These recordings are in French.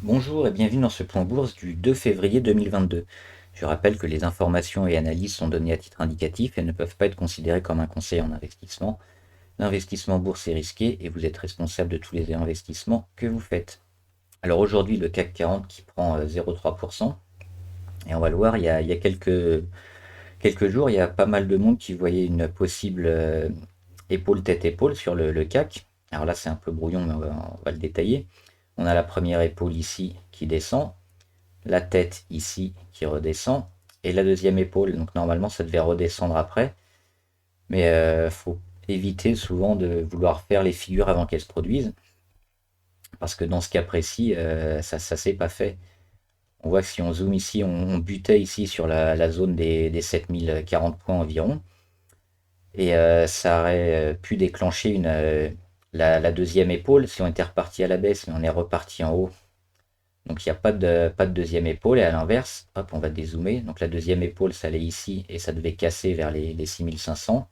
Bonjour et bienvenue dans ce point bourse du 2 février 2022. Je rappelle que les informations et analyses sont données à titre indicatif et ne peuvent pas être considérées comme un conseil en investissement. L'investissement bourse est risqué et vous êtes responsable de tous les investissements que vous faites. Alors aujourd'hui, le CAC 40 qui prend 0,3%. Et on va le voir, il y a quelques jours, il y a pas mal de monde qui voyait une possible épaule tête-épaule sur le CAC. Alors là, c'est un peu brouillon, mais on va le détailler. On a la première épaule ici qui descend, la tête ici qui redescend, et la deuxième épaule. Donc normalement, ça devait redescendre après, mais faut éviter souvent de vouloir faire les figures avant qu'elles se produisent, parce que dans ce cas précis, ça s'est pas fait. On voit que si on zoome ici, on butait ici sur la zone des 7040 points environ, et ça aurait pu déclencher la deuxième épaule si on était reparti à la baisse, mais on est reparti en haut. Donc il n'y a pas de deuxième épaule, et à l'inverse, hop, on va dézoomer. Donc la deuxième épaule, ça allait ici et ça devait casser vers les 6500.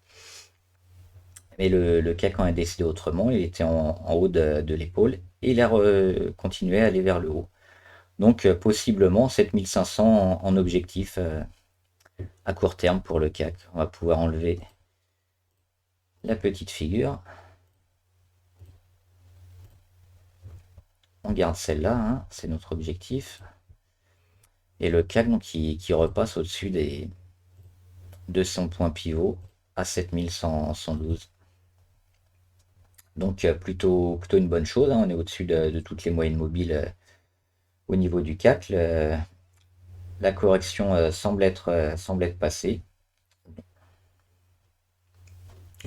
Mais le CAC en a décidé autrement, il était en haut de l'épaule et il a continué à aller vers le haut. Donc possiblement 7500 en objectif à court terme pour le CAC. On va pouvoir enlever la petite figure. On garde celle-là, hein, c'est notre objectif. Et le CAC donc, qui repasse au-dessus des 200 points pivot à 7112. Donc plutôt une bonne chose, hein. On est au-dessus de toutes les moyennes mobiles au niveau du CAC. La correction semble être passée.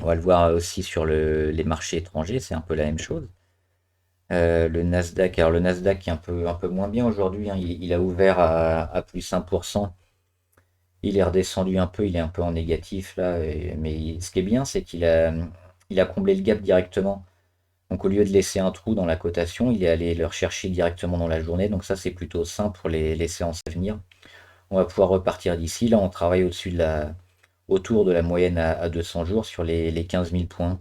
On va le voir aussi sur les marchés étrangers, c'est un peu la même chose. Le Nasdaq, alors le Nasdaq est un peu moins bien aujourd'hui, hein. Il a ouvert à plus 1%. Il est redescendu un peu, il est un peu en négatif là. Mais ce qui est bien, c'est qu'il a comblé le gap directement. Donc au lieu de laisser un trou dans la cotation, il est allé le rechercher directement dans la journée. Donc ça, c'est plutôt sain pour les séances à venir. On va pouvoir repartir d'ici. Là, on travaille autour de la moyenne à 200 jours sur les 15 000 points.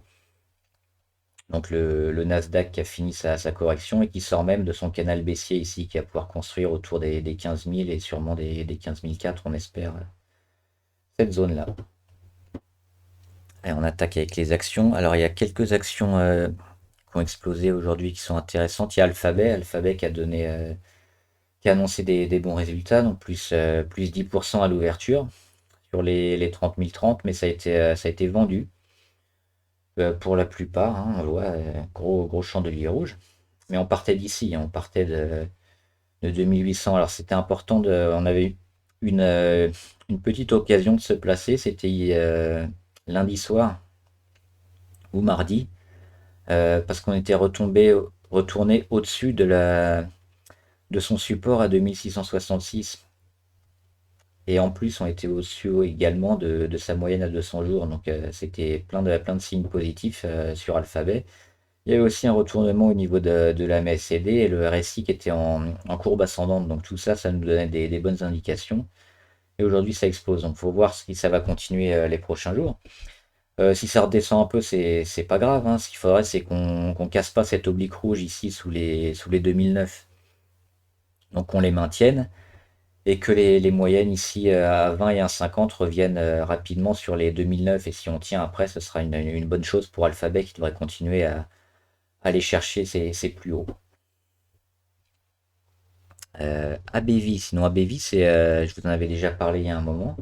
Donc le Nasdaq qui a fini sa correction et qui sort même de son canal baissier ici, qui va pouvoir construire autour des 15 000 et sûrement des 15 004, on espère, cette zone-là. Et on attaque avec les actions. Alors il y a quelques actions qui ont explosé aujourd'hui qui sont intéressantes. Il y a Alphabet qui a annoncé des bons résultats, donc plus 10% à l'ouverture sur les 30 030, mais ça a été vendu pour la plupart, hein. On voit gros chandelier rouge. Mais on partait d'ici, hein. On partait de 2800. Alors c'était important, on avait eu une petite occasion de se placer. C'était lundi soir ou mardi, parce qu'on était retourné au-dessus de son support à 2666. Et en plus, on était au-dessus également de sa moyenne à 200 jours. Donc c'était plein de signes positifs sur Alphabet. Il y avait aussi un retournement au niveau de la MACD et le RSI qui était en courbe ascendante. Donc tout ça, ça nous donnait des bonnes indications. Et aujourd'hui, ça explose. Donc il faut voir si ça va continuer les prochains jours. Si ça redescend un peu, c'est pas grave, hein. Ce qu'il faudrait, c'est qu'on casse pas cette oblique rouge ici sous les 2009. Donc on les maintienne et que les moyennes ici à 20 et 1,50 reviennent rapidement sur les 2009. Et si on tient après, ce sera une bonne chose pour Alphabet qui devrait continuer à aller chercher ses plus hauts. ABV, sinon ABV, je vous en avais déjà parlé il y a un moment.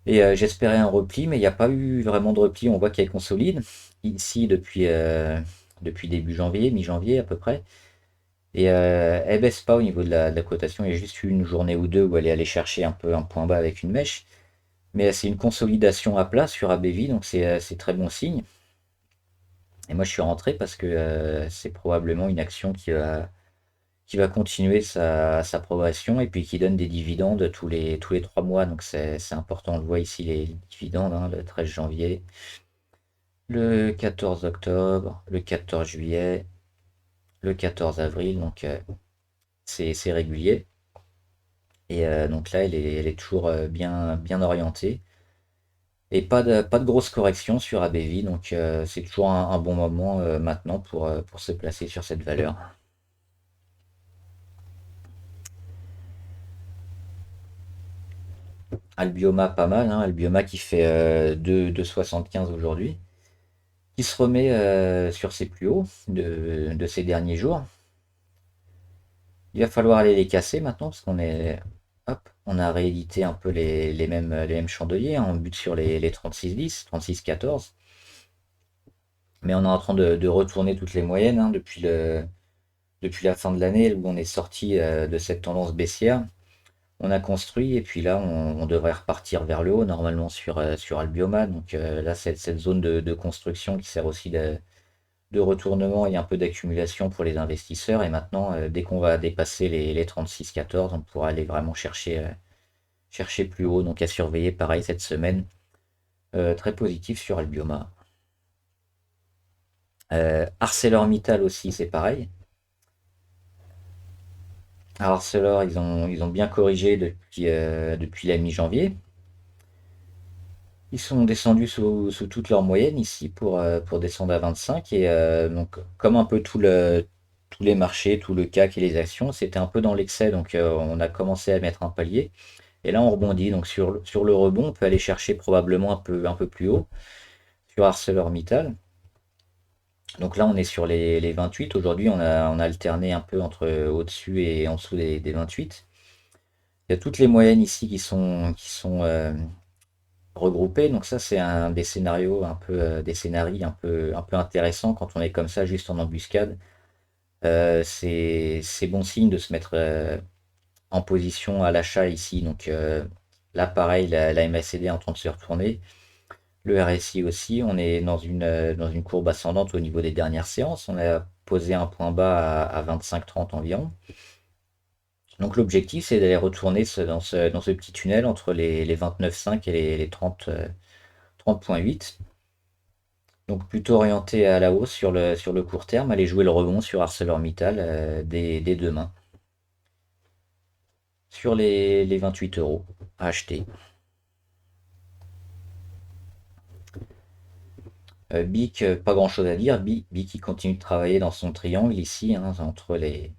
Et j'espérais un repli, mais il n'y a pas eu vraiment de repli. On voit qu'elle consolide ici depuis début janvier, mi-janvier à peu près. Et elle baisse pas au niveau de la cotation. Il y a juste eu une journée ou deux où elle est allée chercher un peu un point bas avec une mèche. Mais c'est une consolidation à plat sur ABV, donc c'est très bon signe. Et moi je suis rentré parce que c'est probablement une action qui va continuer sa progression et puis qui donne des dividendes tous les 3 mois. Donc c'est important, on le voit ici les dividendes, hein, le 13 janvier, le 14 octobre, le 14 juillet, le 14 avril. Donc c'est régulier. Et donc là, elle est toujours bien orientée. Et pas de grosse correction sur ABV. Donc c'est toujours un bon moment maintenant pour se placer sur cette valeur. Albioma pas mal, hein, Albioma qui fait 2,75 aujourd'hui, qui se remet sur ses plus hauts de ces derniers jours. Il va falloir aller les casser maintenant parce qu'on est, hop, on a réédité un peu les mêmes chandeliers, hein, on bute sur les 36,10, 36,14. Mais on est en train de retourner toutes les moyennes, hein, depuis la fin de l'année où on est sorti de cette tendance baissière. On a construit et puis là on devrait repartir vers le haut normalement sur Albioma. Donc là cette zone de construction qui sert aussi de retournement et un peu d'accumulation pour les investisseurs. Et maintenant dès qu'on va dépasser les 36,14, on pourra aller vraiment chercher plus haut. Donc à surveiller pareil cette semaine. Très positif sur Albioma. ArcelorMittal aussi c'est pareil. Alors Arcelor ils ont bien corrigé depuis la mi-janvier. Ils sont descendus sous toute leur moyenne ici pour descendre à 25. Et donc, comme un peu tous les marchés, tout le CAC et les actions, c'était un peu dans l'excès. Donc, on a commencé à mettre un palier. Et là, on rebondit. Donc, sur le rebond, on peut aller chercher probablement un peu plus haut sur ArcelorMittal. Donc là, on est sur les 28. Aujourd'hui, on a alterné un peu entre au-dessus et en dessous des 28. Il y a toutes les moyennes ici qui sont regroupés. Donc ça, c'est un des scénarios des scénarios un peu intéressants quand on est comme ça, juste en embuscade. C'est bon signe de se mettre en position à l'achat ici. Donc là, pareil, la MACD est en train de se retourner. Le RSI aussi, on est dans une courbe ascendante au niveau des dernières séances. On a posé un point bas à 25,30 environ. Donc l'objectif, c'est d'aller retourner dans ce petit tunnel entre les 29,5 et les 30,8. Donc plutôt orienté à la hausse sur le court terme, aller jouer le rebond sur ArcelorMittal dès demain. Sur les 28 euros à acheter. BIC, pas grand chose à dire. BIC qui continue de travailler dans son triangle ici, hein, entre les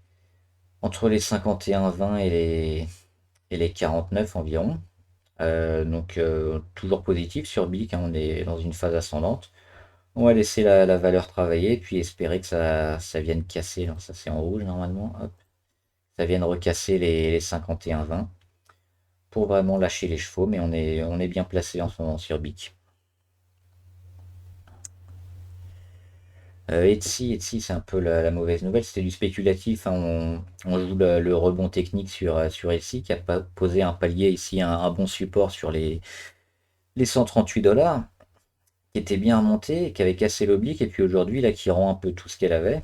51,20 et les 49 environ. Donc toujours positif sur BIC, hein, on est dans une phase ascendante. On va laisser la valeur travailler et puis espérer que ça vienne casser. Alors ça c'est en rouge normalement. Hop. Ça vienne recasser les 51,20 pour vraiment lâcher les chevaux. Mais on est bien placé en ce moment sur BIC. Etsy, c'est un peu la mauvaise nouvelle. C'était du spéculatif, hein. On joue le rebond technique sur Etsy qui a posé un palier ici, un bon support sur les 138 dollars, qui était bien remonté, qui avait cassé l'oblique, et puis aujourd'hui, là, qui rend un peu tout ce qu'elle avait.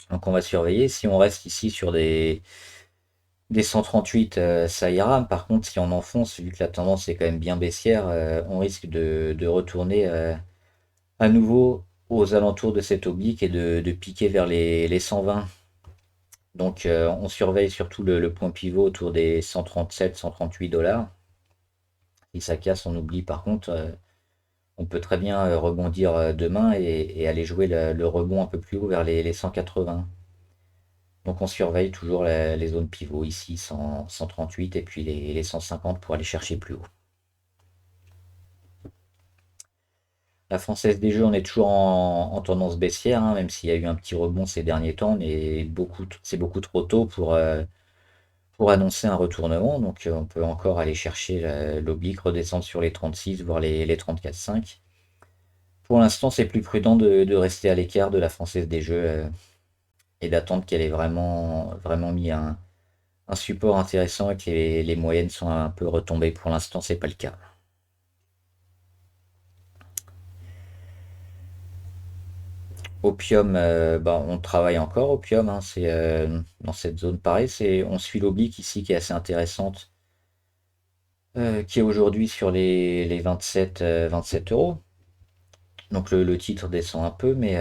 Donc on va surveiller. Si on reste ici sur des 138, ça ira. Par contre, si on enfonce, vu que la tendance est quand même bien baissière, on risque de retourner à nouveau aux alentours de cette oblique et de piquer vers les 120. Donc on surveille surtout le point pivot autour des 137, 138 dollars. Si ça casse, on oublie. Par contre, on peut très bien rebondir demain et aller jouer le rebond un peu plus haut vers les 180. Donc on surveille toujours les zones pivot ici, 138 et puis les 150 pour aller chercher plus haut. La Française des Jeux, on est toujours en tendance baissière, hein, même s'il y a eu un petit rebond ces derniers temps, mais c'est beaucoup trop tôt pour annoncer un retournement. Donc on peut encore aller chercher l'oblique, redescendre sur les 36, voire les 34,5. Pour l'instant, c'est plus prudent de rester à l'écart de la Française des Jeux et d'attendre qu'elle ait vraiment, vraiment mis un support intéressant et que les moyennes sont un peu retombées. Pour l'instant, c'est pas le cas. Opium, bah, on travaille encore Opium, hein, c'est dans cette zone pareil. On suit l'oblique ici qui est assez intéressante, qui est aujourd'hui sur les 27 euros. Donc le titre descend un peu, mais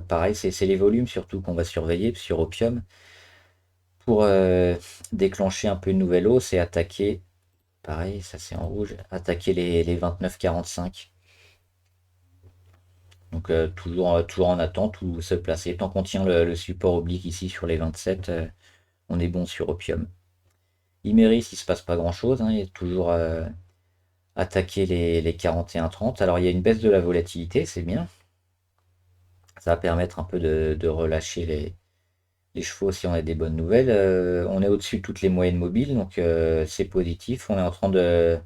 pareil, c'est les volumes surtout qu'on va surveiller sur Opium pour déclencher un peu une nouvelle hausse et attaquer, pareil, ça c'est en rouge, attaquer les 29,45. Donc toujours en attente ou se placer. Tant qu'on tient le support oblique ici sur les 27, on est bon sur Opium. Imeris, il se passe pas grand-chose, hein, il est toujours attaqué les 41,30. Alors il y a une baisse de la volatilité, c'est bien. Ça va permettre un peu de relâcher les chevaux si on a des bonnes nouvelles. On est au-dessus de toutes les moyennes mobiles, donc c'est positif. On est en train de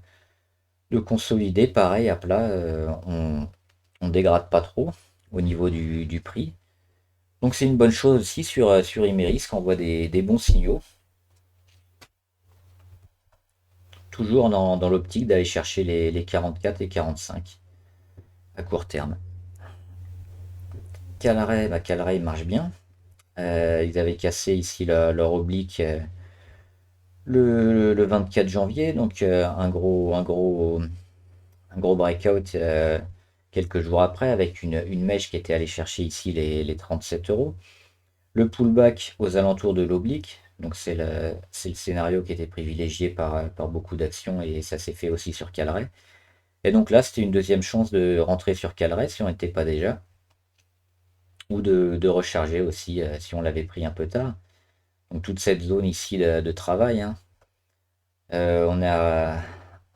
consolider, pareil, à plat. On dégrade pas trop au niveau du prix. Donc c'est une bonne chose aussi sur Imeris, qu'on voit des bons signaux. Toujours dans l'optique d'aller chercher les 44 et 45 à court terme. Calaray, bah Calaray marche bien. Ils avaient cassé ici leur oblique le 24 janvier, donc un gros breakout quelques jours après avec une mèche qui était allée chercher ici les 37 euros. Le pullback aux alentours de l'oblique, donc c'est le scénario qui était privilégié par beaucoup d'actions et ça s'est fait aussi sur Calaray. Et donc là, c'était une deuxième chance de rentrer sur Calaray si on n'était pas déjà, ou de recharger aussi si on l'avait pris un peu tard. Donc toute cette zone ici de travail, hein. Euh, on a,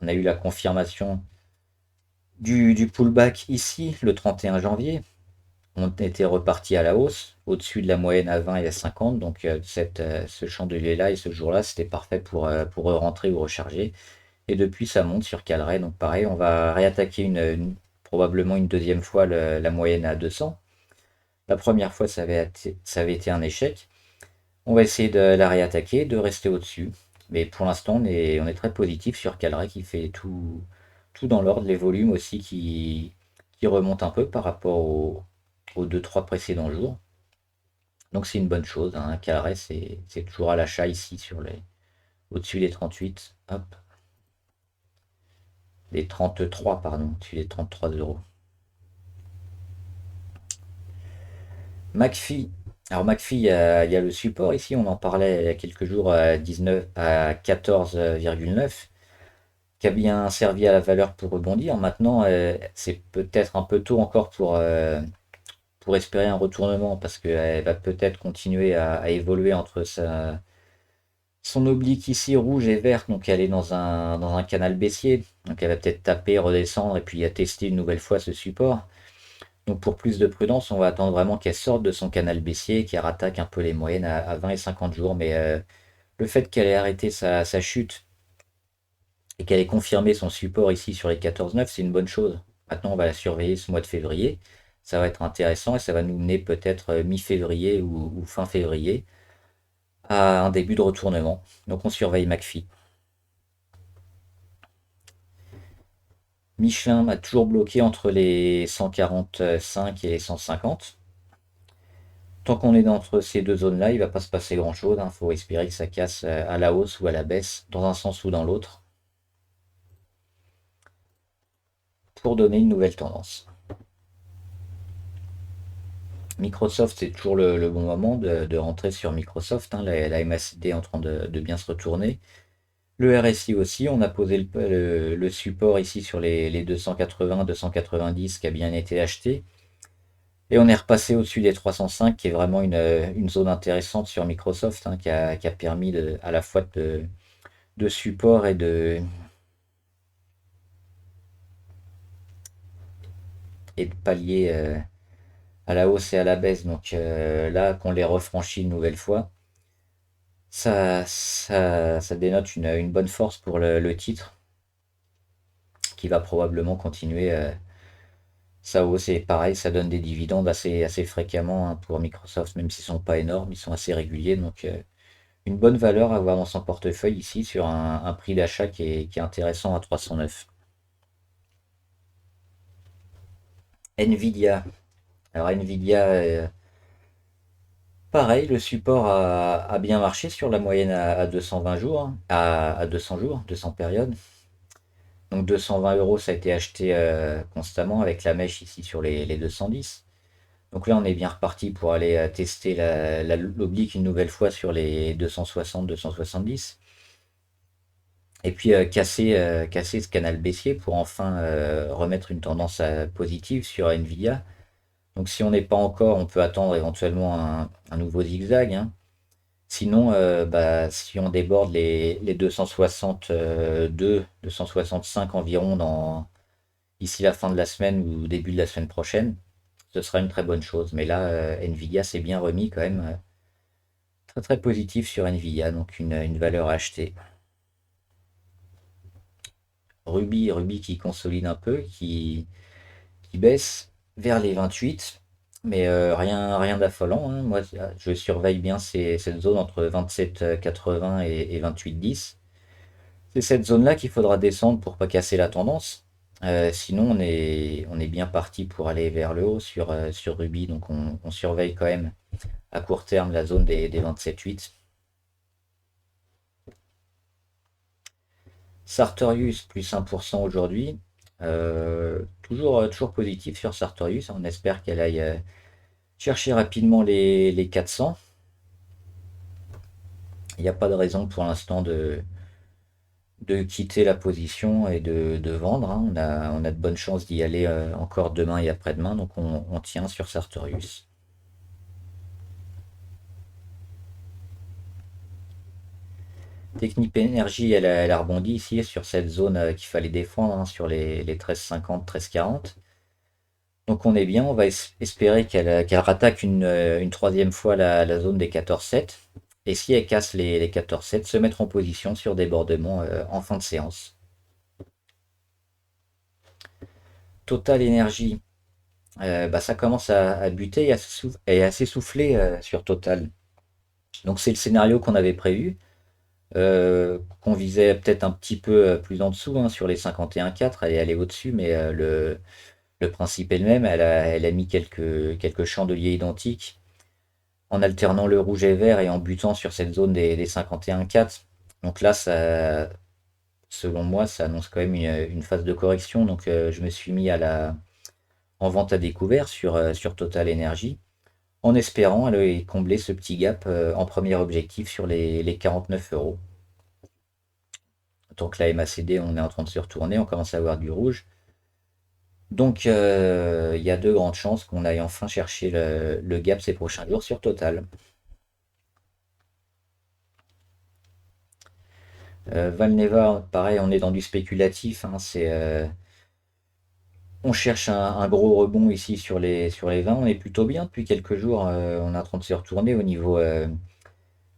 on a eu la confirmation du pullback ici le 31 janvier. On était reparti à la hausse, au-dessus de la moyenne à 20 et à 50. Donc ce chandelier-là et ce jour-là, c'était parfait pour rentrer ou recharger. Et depuis, ça monte sur Caleray. Donc pareil, on va réattaquer probablement une deuxième fois la moyenne à 200. La première fois, ça avait été un échec. On va essayer de la réattaquer, de rester au-dessus. Mais pour l'instant, on est très positif sur Caleray qui fait tout dans l'ordre. Les volumes aussi qui remontent un peu par rapport aux 2-3 précédents jours. Donc c'est une bonne chose, hein. Caleray, c'est toujours à l'achat ici au-dessus des 38. Hop. Des 33, pardon, au-dessus des 33 euros. McPhee. Alors McPhee, il y a le support ici, on en parlait il y a quelques jours à 19, à 14,9, qui a bien servi à la valeur pour rebondir. Maintenant, c'est peut-être un peu tôt encore pour espérer un retournement, parce qu'elle va peut-être continuer à évoluer entre son oblique ici rouge et vert, donc elle est dans un canal baissier, donc elle va peut-être taper, redescendre et puis à tester une nouvelle fois ce support. Donc pour plus de prudence, on va attendre vraiment qu'elle sorte de son canal baissier, qu'elle rattaque un peu les moyennes à 20 et 50 jours. Mais le fait qu'elle ait arrêté sa chute et qu'elle ait confirmé son support ici sur les 14,9, c'est une bonne chose. Maintenant, on va la surveiller ce mois de février. Ça va être intéressant et ça va nous mener peut-être mi-février ou fin février à un début de retournement. Donc on surveille McPhee. Michelin m'a toujours bloqué entre les 145 et les 150. Tant qu'on est entre ces deux zones-là, il ne va pas se passer grand-chose. Il faut espérer que ça casse à la hausse ou à la baisse, dans un sens ou dans l'autre, pour donner une nouvelle tendance. Microsoft, c'est toujours le bon moment de rentrer sur Microsoft, hein. La MACD est en train de bien se retourner. Le RSI aussi, on a posé le support ici sur les 280, 290 qui a bien été acheté. Et on est repassé au-dessus des 305, qui est vraiment une zone intéressante sur Microsoft, hein, qui a permis à la fois de support et de pallier à la hausse et à la baisse. Donc là, qu'on les refranchit une nouvelle fois, ça dénote une bonne force pour le titre, qui va probablement continuer sa hausse. Et pareil, ça donne des dividendes assez fréquemment, hein, pour Microsoft, même s'ils ne sont pas énormes, ils sont assez réguliers. Donc une bonne valeur à avoir dans son portefeuille ici sur un prix d'achat qui est intéressant à 309. Nvidia. Alors Nvidia, pareil, le support a bien marché sur la moyenne à 220 jours, hein, à 200 jours, 200 périodes. Donc 220 euros, ça a été acheté constamment avec la mèche ici sur les 210. Donc là, on est bien reparti pour aller tester l'oblique une nouvelle fois sur les 260, 270. Et puis casser ce canal baissier pour enfin remettre une tendance positive sur Nvidia. Donc si on n'est pas encore, on peut attendre éventuellement un nouveau zigzag, hein. Sinon, bah, si on déborde les 262, 265 environ d'ici la fin de la semaine ou début de la semaine prochaine, ce sera une très bonne chose. Mais là, Nvidia s'est bien remis quand même. Très très positif sur Nvidia, donc une valeur à acheter. Ruby qui consolide un peu, qui baisse vers les 28, mais rien d'affolant, hein. Moi, je surveille bien cette zone entre 27,80 et 28,10. C'est cette zone-là qu'il faudra descendre pour pas casser la tendance. Sinon, on est bien parti pour aller vers le haut sur Ruby, donc on surveille quand même à court terme la zone des 27,8. Sartorius plus 1% aujourd'hui. Toujours positif sur Sartorius. On espère qu'elle aille chercher rapidement les 400. Il n'y a pas de raison pour l'instant de quitter la position et de vendre, hein. On a de bonnes chances d'y aller encore demain et après-demain. Donc on tient sur Sartorius. Technip Energy, elle a rebondi ici sur cette zone qu'il fallait défendre, hein, sur les 13,50, 13,40. Donc on est bien, on va espérer qu'elle rattaque une troisième fois la zone des 14,7. Et si elle casse les 14,7, se mettre en position sur débordement en fin de séance. Total Energy, bah, ça commence à buter et à s'essouffler sur Total. Donc c'est le scénario qu'on avait prévu, qu'on visait peut-être un petit peu plus en dessous, hein, sur les 51,4, elle est allée au-dessus, mais le principe est le même, elle a mis quelques chandeliers identiques en alternant le rouge et vert et en butant sur cette zone des 51,4. Donc là, selon moi, ça annonce quand même une phase de correction. Donc je me suis mis en vente à découvert sur Total Energy, en espérant aller combler ce petit gap en premier objectif sur les 49 euros. Donc la MACD, on est en train de se retourner, on commence à avoir du rouge. Donc il y a de grandes chances qu'on aille enfin chercher le gap ces prochains jours sur Total. Valneva, pareil, on est dans du spéculatif, hein. On cherche un gros rebond ici sur les 20. On est plutôt bien depuis quelques jours. On est en train de se retourner au niveau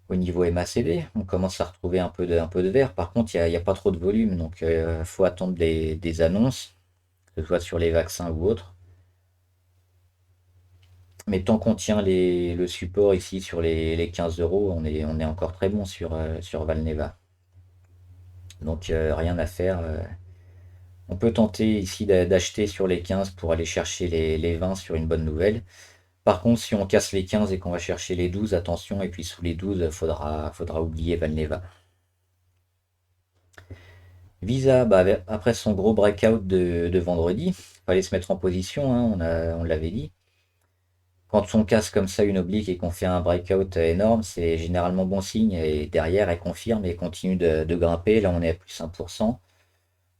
MACD. On commence à retrouver un peu de vert. Par contre, il n'y a pas trop de volume. Donc, il faut attendre des annonces, que ce soit sur les vaccins ou autres. Mais tant qu'on tient le support ici sur les 15 euros, on est encore très bon sur Valneva. Donc, rien à faire. On peut tenter ici d'acheter sur les 15 pour aller chercher les 20 sur une bonne nouvelle. Par contre, si on casse les 15 et qu'on va chercher les 12, attention, et puis sous les 12, faudra oublier Valneva. Visa, bah, après son gros breakout de vendredi, fallait se mettre en position, hein, on l'avait dit. Quand on casse comme ça une oblique et qu'on fait un breakout énorme, c'est généralement bon signe. Et derrière, elle confirme et continue de grimper. Là, on est à plus 1%.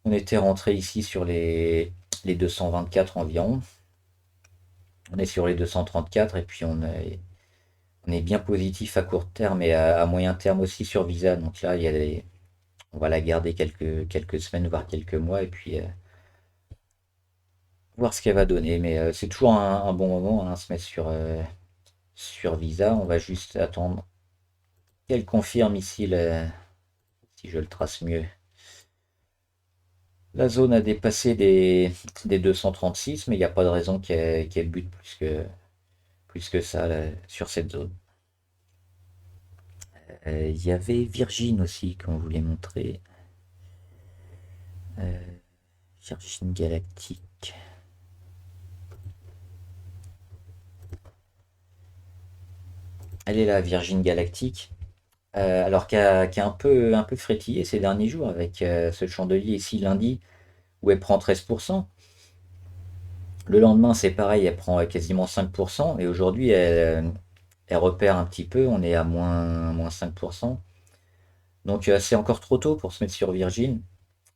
On était rentré ici sur les 224 environ. On est sur les 234 et puis on est bien positif à court terme et à moyen terme aussi sur Visa. Donc là, on va la garder quelques semaines, voire quelques mois, et puis voir ce qu'elle va donner. Mais c'est toujours un bon moment, hein, à se mettre sur Visa. On va juste attendre qu'elle confirme ici, si je le trace mieux. La zone a dépassé des 236, mais il n'y a pas de raison qu'elle bute plus que ça là, sur cette zone. Il y avait Virgin aussi qu'on voulait montrer. Euh, Virgin Galactic. Elle est là, Virgin Galactic. Alors qui a un peu frétillé ces derniers jours avec ce chandelier ici lundi où elle prend 13%. Le lendemain, c'est pareil, elle prend quasiment 5%. Et aujourd'hui, elle repère un petit peu. On est à moins 5%. Donc c'est encore trop tôt pour se mettre sur Virgin,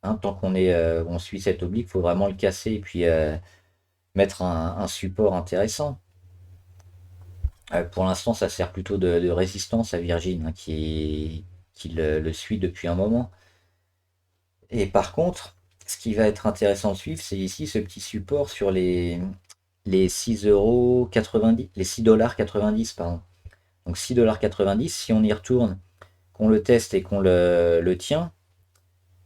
hein. Tant on suit cet oblique, il faut vraiment le casser et puis mettre un support intéressant. Pour l'instant, ça sert plutôt de résistance à Virgin, hein, qui le suit depuis un moment. Et par contre, ce qui va être intéressant de suivre, c'est ici ce petit support sur les 6,90 €, les 6,90 $, pardon. Donc 6,90 $, si on y retourne, qu'on le teste et qu'on le tient,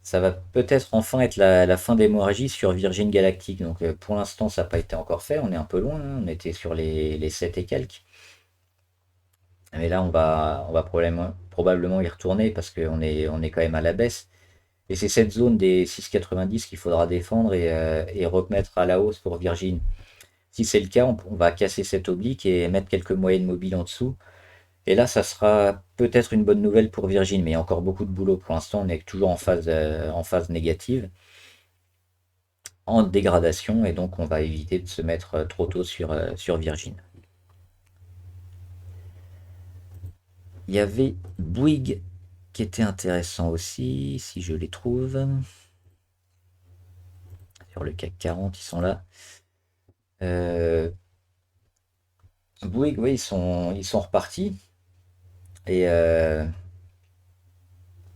ça va peut-être enfin être la fin d'hémorragie sur Virgin Galactic. Donc pour l'instant, ça n'a pas été encore fait, on est un peu loin, hein, on était sur les 7 et quelques. Mais là, on va probablement y retourner parce qu'on est quand même à la baisse. Et c'est cette zone des 6,90 qu'il faudra défendre et remettre à la hausse pour Virgin. Si c'est le cas, on va casser cette oblique et mettre quelques moyennes mobiles en dessous. Et là, ça sera peut-être une bonne nouvelle pour Virgin, mais il y a encore beaucoup de boulot. Pour l'instant, on est toujours en phase négative, en dégradation, et donc on va éviter de se mettre trop tôt sur Virgin. Il y avait Bouygues qui était intéressant aussi, si je les trouve. Sur le CAC 40, ils sont là. Euh, Bouygues, oui, ils sont repartis. Et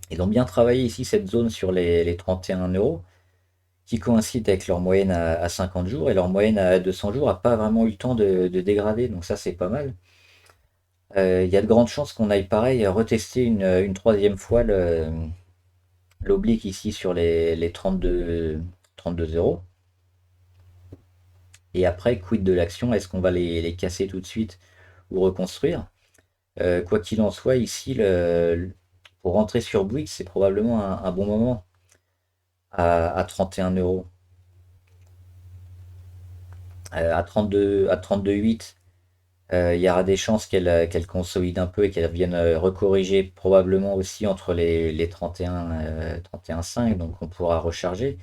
ils ont bien travaillé ici cette zone sur les 31 euros, qui coïncide avec leur moyenne à 50 jours. Et leur moyenne à 200 jours n'a pas vraiment eu le temps de dégrader. Donc ça, c'est pas mal. Il y a de grandes chances qu'on aille pareil, retester une troisième fois l'oblique ici sur les 32 euros. Et après, quid de l'action? Est-ce qu'on va les casser tout de suite ou reconstruire? Quoi qu'il en soit, ici, pour rentrer sur Bouygues, c'est probablement un bon moment à 31 euros. À 32,8, il y aura des chances qu'elle consolide un peu et qu'elle vienne recorriger probablement aussi entre les 31,5, donc on pourra recharger.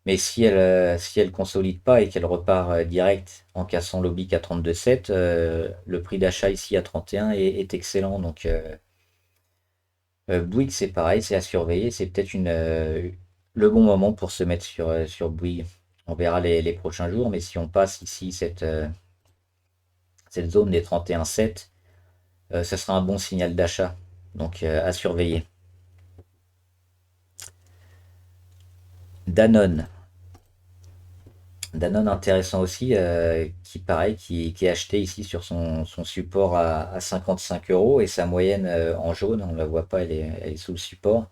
Mais si elle consolide pas et qu'elle repart direct en cassant l'oblique à 32,7, le prix d'achat ici à 31 est excellent. Donc Bouygues, c'est pareil, c'est à surveiller. C'est peut-être le bon moment pour se mettre sur Bouygues. On verra les prochains jours, mais si on passe ici cette zone des 31,7, ça sera un bon signal d'achat. Donc à surveiller. Danone. Danone intéressant aussi, qui pareil, qui est acheté ici sur son support à 55 euros et sa moyenne en jaune, on ne la voit pas, elle est sous le support.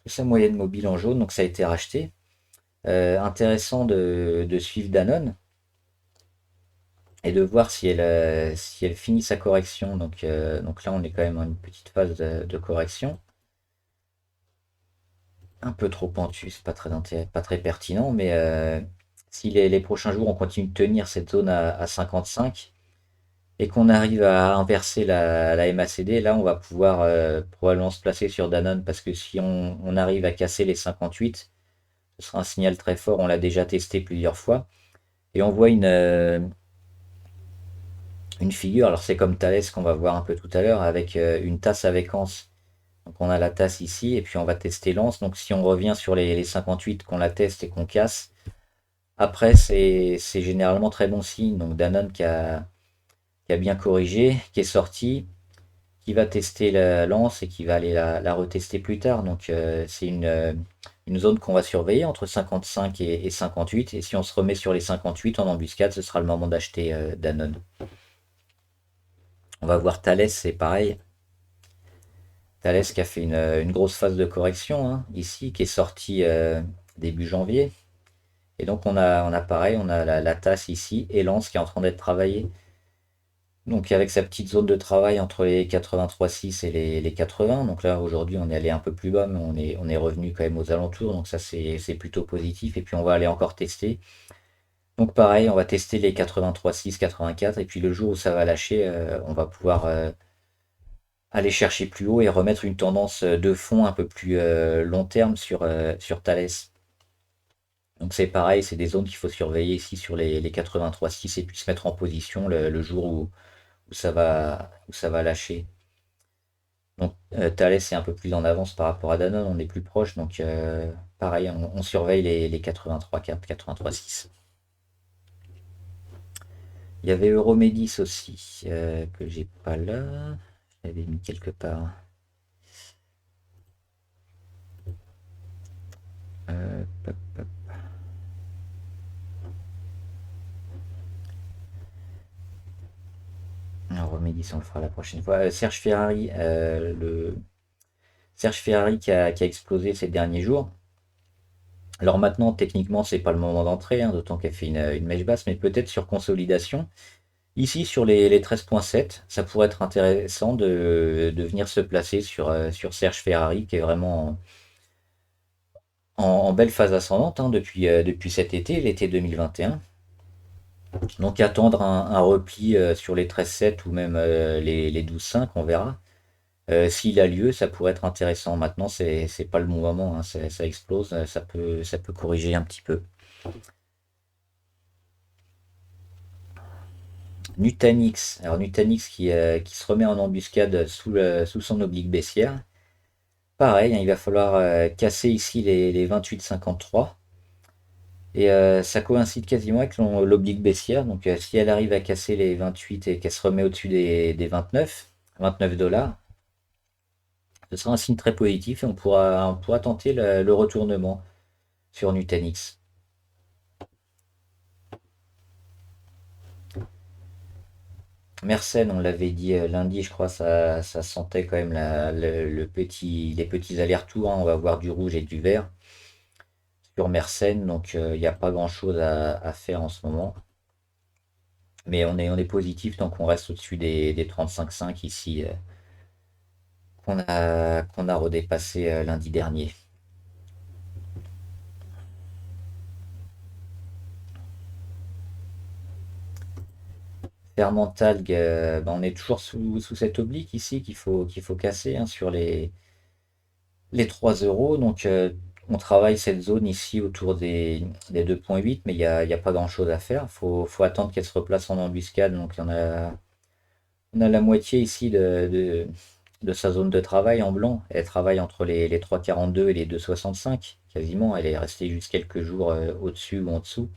Sa moyenne mobile en jaune, donc ça a été racheté. Intéressant de suivre Danone et de voir si elle finit sa correction. Donc là, on est quand même en une petite phase de correction. Un peu trop pentu, c'est pas très pertinent, mais si les prochains jours on continue de tenir cette zone à 55 et qu'on arrive à inverser la MACD, là on va pouvoir probablement se placer sur Danone parce que si on arrive à casser les 58, ce sera un signal très fort, on l'a déjà testé plusieurs fois. Et on voit une figure, alors c'est comme Thales qu'on va voir un peu tout à l'heure, avec une tasse avec anse. Donc on a la tasse ici, et puis on va tester l'anse. Donc si on revient sur les 58, qu'on la teste et qu'on casse, après c'est généralement très bon signe. Donc Danone qui a bien corrigé, qui est sorti, qui va tester la lance et qui va aller la retester plus tard. Donc c'est une zone qu'on va surveiller entre 55 et 58. Et si on se remet sur les 58 en embuscade, ce sera le moment d'acheter Danone. On va voir Thales, c'est pareil. Thales qui a fait une grosse phase de correction, hein, ici, qui est sorti début janvier. Et donc on a pareil, on a la tasse ici et Lance qui est en train d'être travaillée. Donc avec sa petite zone de travail entre les 83,6 et les 80. Donc là aujourd'hui on est allé un peu plus bas, mais on est revenu quand même aux alentours. Donc ça c'est plutôt positif. Et puis on va aller encore tester. Donc pareil, on va tester les 83,6, 84. Et puis le jour où ça va lâcher, on va pouvoir aller chercher plus haut et remettre une tendance de fond un peu plus long terme sur Thales. Donc c'est pareil, c'est des zones qu'il faut surveiller ici sur les 83,6 et puis se mettre en position le jour où ça va lâcher. Donc Thales est un peu plus en avance par rapport à Danone, on est plus proche, donc pareil, on surveille les 83,4, 83,6. Il y avait Euromedis aussi, que j'ai pas là. Je l'avais mis quelque part. Hop, hop. Euromedis, on le fera la prochaine fois. Serge Ferrari qui a explosé ces derniers jours. Alors maintenant, techniquement, c'est pas le moment d'entrer, hein, d'autant qu'elle fait une mèche basse, mais peut-être sur consolidation. Ici, sur les 13,7, ça pourrait être intéressant de venir se placer sur Serge Ferrari, qui est vraiment en belle phase ascendante, hein, depuis cet été, l'été 2021. Donc attendre un repli sur les 13,7 ou même les 12,5, on verra. S'il a lieu, ça pourrait être intéressant. Maintenant, c'est pas le bon moment, hein, ça explose, ça peut corriger un petit peu. Nutanix, alors Nutanix qui se remet en embuscade sous son oblique baissière. Pareil, hein, il va falloir casser ici les 28,53. Et ça coïncide quasiment avec l'oblique baissière. Donc si elle arrive à casser les 28 et qu'elle se remet au-dessus des 29 dollars, ce sera un signe très positif et on pourra tenter le retournement sur Nutanix. Mersenne, on l'avait dit lundi, je crois, ça sentait quand même les petits allers-retours, hein. On va voir du rouge et du vert sur Mersenne, donc il n'y a pas grand-chose à faire en ce moment. Mais on est positif tant qu'on reste au-dessus des 35,5 ici, qu'on a redépassé lundi dernier. Fermentalg, ben, on est toujours sous cet oblique ici qu'il faut casser, hein, sur les 3 euros. Donc on travaille cette zone ici autour des 2,8, mais il y a pas grand-chose à faire. Faut attendre qu'elle se replace en embuscade. Donc on a la moitié ici de sa zone de travail en blanc. Elle travaille entre les 3,42 et les 2,65 quasiment. Elle est restée juste quelques jours au-dessus ou en dessous.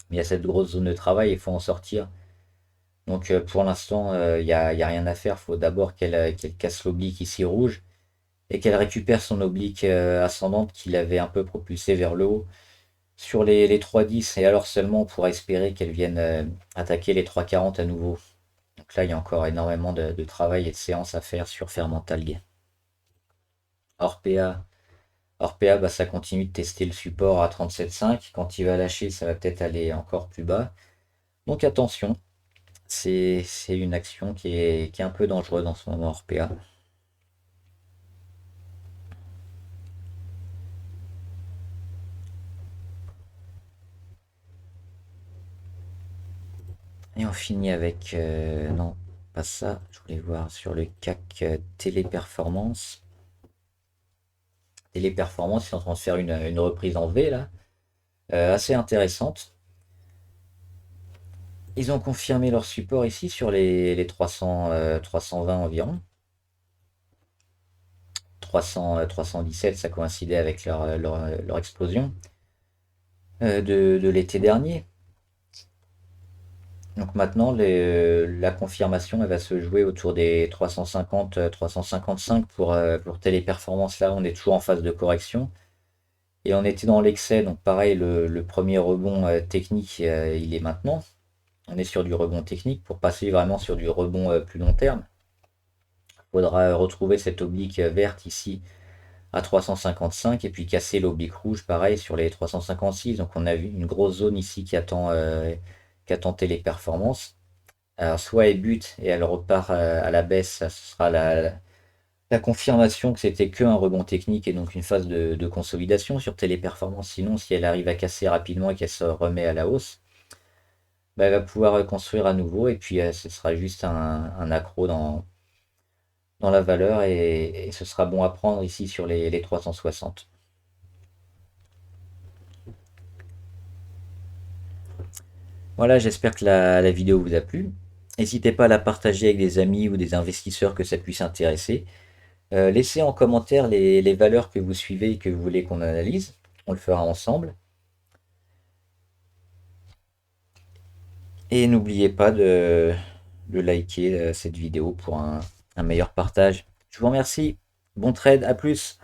Mais il y a cette grosse zone de travail, il faut en sortir. Donc pour l'instant, il y a rien à faire. Il faut d'abord qu'elle casse l'oblique ici rouge et qu'elle récupère son oblique ascendante qu'il avait un peu propulsée vers le haut sur les 3,10. Et alors seulement on pourra espérer qu'elle vienne attaquer les 3,40 à nouveau. Donc là, il y a encore énormément de travail et de séances à faire sur Fermentalg. Orpea, Orpea, bah, ça continue de tester le support à 37,5. Quand il va lâcher, ça va peut-être aller encore plus bas. Donc attention, c'est une action qui est un peu dangereuse en ce moment, Orpea. Et on finit avec... non, pas ça. Je voulais voir sur le CAC Téléperformance. Téléperformance, ils sont en train de faire une reprise en V, là. Assez intéressante. Ils ont confirmé leur support ici sur les 320 environ. 317, ça coïncidait avec leur explosion de l'été dernier. Donc maintenant, la confirmation, elle va se jouer autour des 350, 355 pour Téléperformance. Là, on est toujours en phase de correction. Et on était dans l'excès, donc pareil, le premier rebond technique, il est maintenant. On est sur du rebond technique. Pour passer vraiment sur du rebond plus long terme, il faudra retrouver cette oblique verte ici à 355 et puis casser l'oblique rouge, pareil, sur les 356. Donc on a vu une grosse zone ici qui attend Téléperformance. Alors soit elle bute et elle repart à la baisse, ça ce sera la confirmation que c'était que un rebond technique et donc une phase de consolidation sur Téléperformance. Sinon, si elle arrive à casser rapidement et qu'elle se remet à la hausse, bah, elle va pouvoir construire à nouveau et puis ce sera juste un accro dans la valeur et ce sera bon à prendre ici sur les 360. Voilà, j'espère que la vidéo vous a plu. N'hésitez pas à la partager avec des amis ou des investisseurs que ça puisse intéresser. Laissez en commentaire les valeurs que vous suivez et que vous voulez qu'on analyse. On le fera ensemble. Et n'oubliez pas de liker cette vidéo pour un meilleur partage. Je vous remercie. Bon trade, à plus.